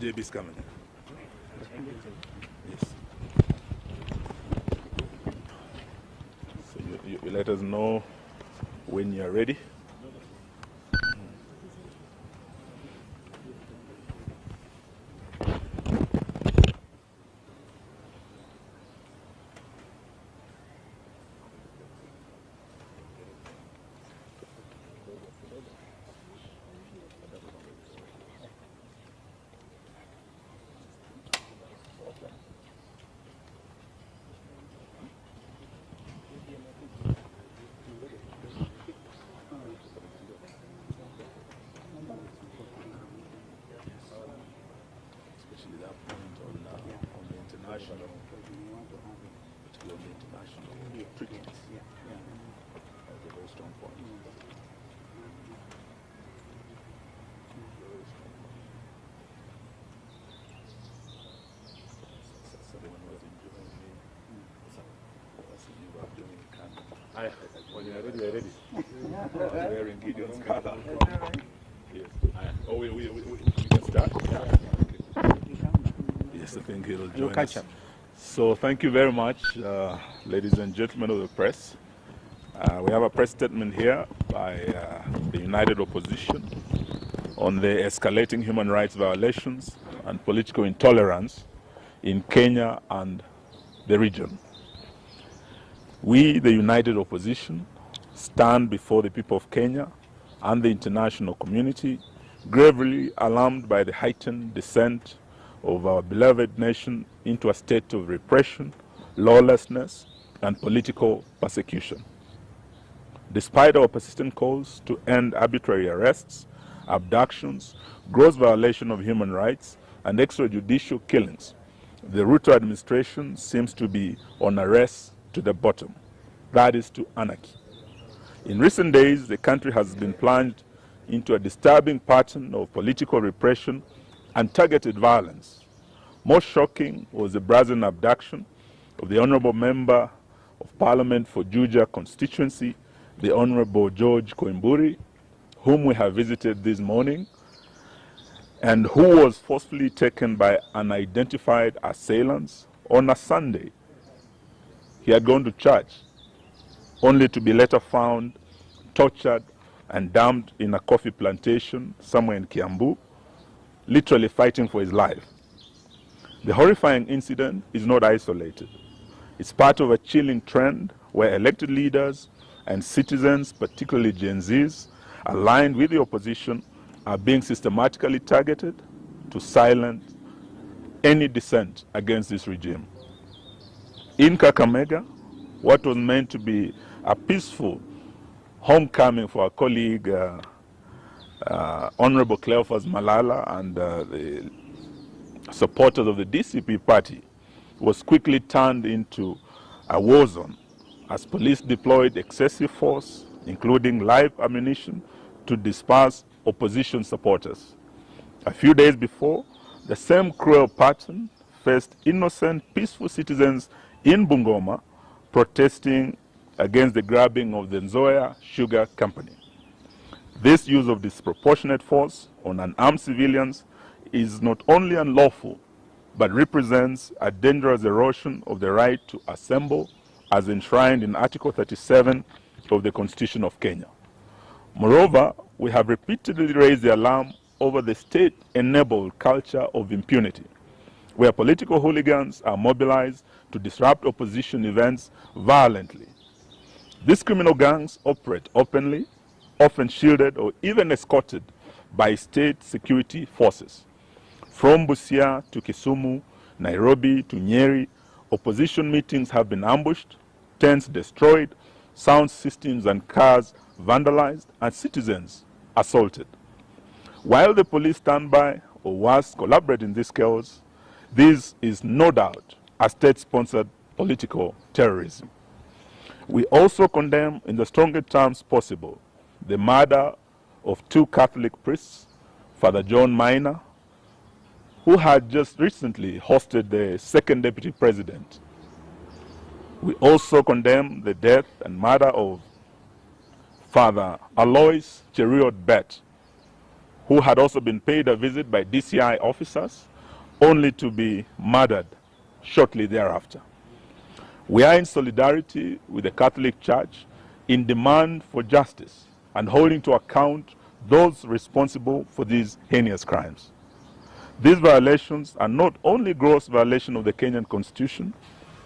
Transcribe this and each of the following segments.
JB's coming. Yes. So you let us know when you are ready. When you are ready, we are ready. Wearing Gideon's color. Yes. Oh, we can start? Yeah. Okay. Yes, I think he'll join us. So thank you very much, ladies and gentlemen of the press. We have a press statement here by the United Opposition on the escalating human rights violations and political intolerance in Kenya and the region. We, the United Opposition, stand before the people of Kenya and the international community, gravely alarmed by the heightened descent of our beloved nation into a state of repression, lawlessness, and political persecution. Despite our persistent calls to end arbitrary arrests, abductions, gross violation of human rights, and extrajudicial killings, the RUTO administration seems to be on a race to the bottom, that is to anarchy. In recent days, the country has been plunged into a disturbing pattern of political repression and targeted violence. Most shocking was the brazen abduction of the Honorable Member of Parliament for Juja constituency, the Honorable Juja Koimburi, whom we have visited this morning, and who was forcefully taken by unidentified assailants on a Sunday. He had gone to church, only to be later found tortured and dumped in a coffee plantation somewhere in Kiambu, literally fighting for his life. The horrifying incident is not isolated. It's part of a chilling trend where elected leaders and citizens, particularly Gen Zs, aligned with the opposition, are being systematically targeted to silence any dissent against this regime. In Kakamega, what was meant to be a peaceful homecoming for our colleague, Honorable Cleophas Malala and the supporters of the DCP party, was quickly turned into a war zone as police deployed excessive force, including live ammunition, to disperse opposition supporters. A few days before, the same cruel pattern faced innocent, peaceful citizens in Bungoma protesting against the grabbing of the Nzoia Sugar Company. This use of disproportionate force on unarmed civilians is not only unlawful, but represents a dangerous erosion of the right to assemble as enshrined in Article 37 of the Constitution of Kenya. Moreover, we have repeatedly raised the alarm over the state-enabled culture of impunity, where political hooligans are mobilized to disrupt opposition events violently. These criminal gangs operate openly, often shielded or even escorted by state security forces. From Busia to Kisumu, Nairobi to Nyeri, opposition meetings have been ambushed, tents destroyed, sound systems and cars vandalized, and citizens assaulted. While the police stand by, or worse, collaborate in this chaos, this is no doubt a state-sponsored political terrorism. We also condemn, in the strongest terms possible, the murder of two Catholic priests, Father John Minor, who had just recently hosted the second deputy president. We also condemn the death and murder of Father Alois Cheriot Bet, who had also been paid a visit by DCI officers, only to be murdered shortly thereafter. We are in solidarity with the Catholic Church in demand for justice and holding to account those responsible for these heinous crimes. These violations are not only gross violation of the Kenyan Constitution,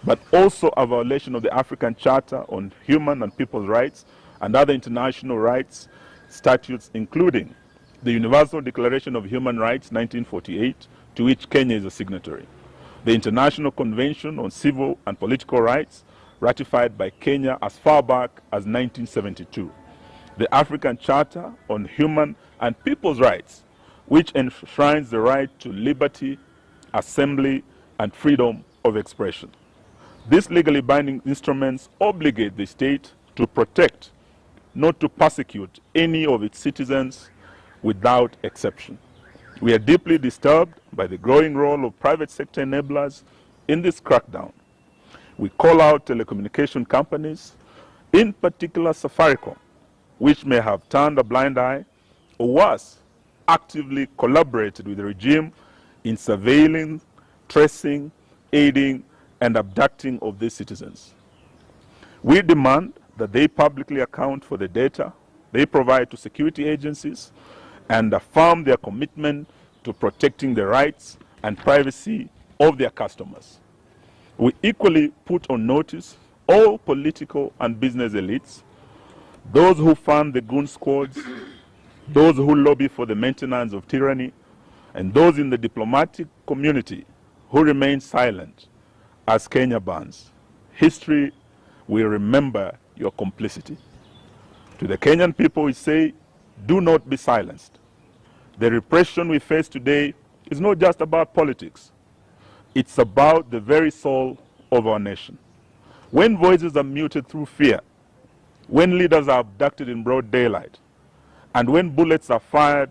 but also a violation of the African Charter on Human and People's Rights and other international rights statutes, including the Universal Declaration of Human Rights 1948, to which Kenya is a signatory, the International Convention on Civil and Political Rights, ratified by Kenya as far back as 1972, the African Charter on Human and People's Rights, which enshrines the right to liberty, assembly, and freedom of expression. These legally binding instruments obligate the state to protect, not to persecute, any of its citizens without exception. We are deeply disturbed by the growing role of private sector enablers in this crackdown. We call out telecommunication companies, in particular Safaricom, which may have turned a blind eye, or worse, actively collaborated with the regime in surveilling, tracing, aiding, and abducting of these citizens. We demand that they publicly account for the data they provide to security agencies and affirm their commitment to protecting the rights and privacy of their customers. We equally put on notice all political and business elites, those who fund the goon squads, those who lobby for the maintenance of tyranny, and those in the diplomatic community who remain silent as Kenya burns. History will remember your complicity. To the Kenyan people, we say, do not be silenced. The repression we face today is not just about politics. It's about the very soul of our nation. When voices are muted through fear, when leaders are abducted in broad daylight, and when bullets are fired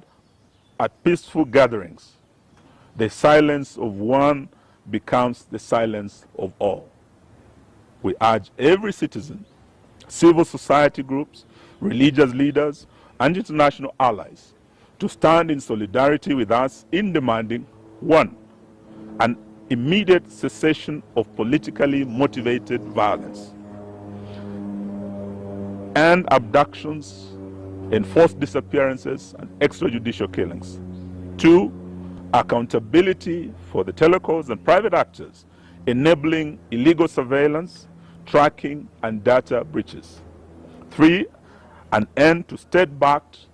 at peaceful gatherings, the silence of one becomes the silence of all. We urge every citizen, civil society groups, religious leaders, and international allies to stand in solidarity with us in demanding, one, an immediate cessation of politically motivated violence and abductions, enforced disappearances, and extrajudicial killings. Two, accountability for the telecos and private actors enabling illegal surveillance, tracking, and data breaches. Three, an end to state-backed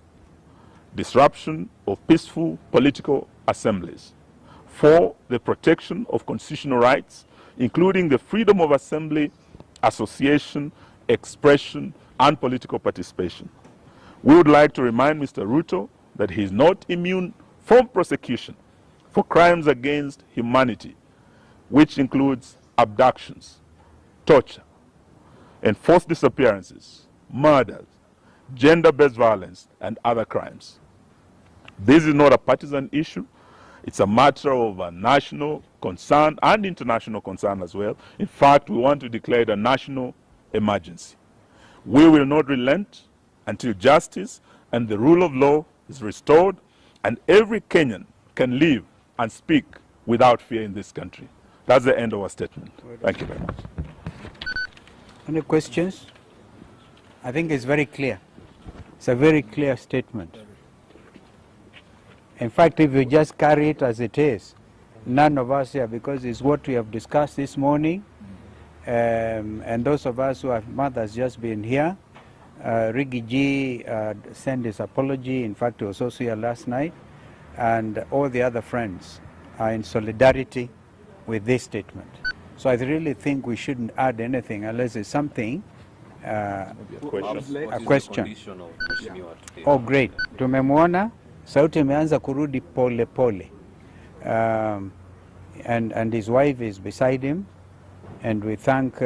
disruption of peaceful political assemblies. Four, the protection of constitutional rights, including the freedom of assembly, association, expression, and political participation. We would like to remind Mr. Ruto that he is not immune from prosecution for crimes against humanity, which includes abductions, torture, enforced disappearances, murders, gender-based violence, and other crimes. This is not a partisan issue. It's a matter of national concern and international concern as well. In fact, we want to declare it a national emergency. We will not relent until justice and the rule of law is restored and every Kenyan can live and speak without fear in this country. That's the end of our statement. Thank you very much. Any questions? I think it's very clear. It's a very clear statement. In fact, if you just carry it as it is, none of us here, because it's what we have discussed this morning, and those of us who have mothers just been here, Rigi G sent his apology. In fact, he was also here last night, and all the other friends are in solidarity with this statement. So I really think we shouldn't add anything unless it's something, a question. Oh, great. Tumemwona, sauti imeanza kurudi pole pole. And his wife is beside him, and we thank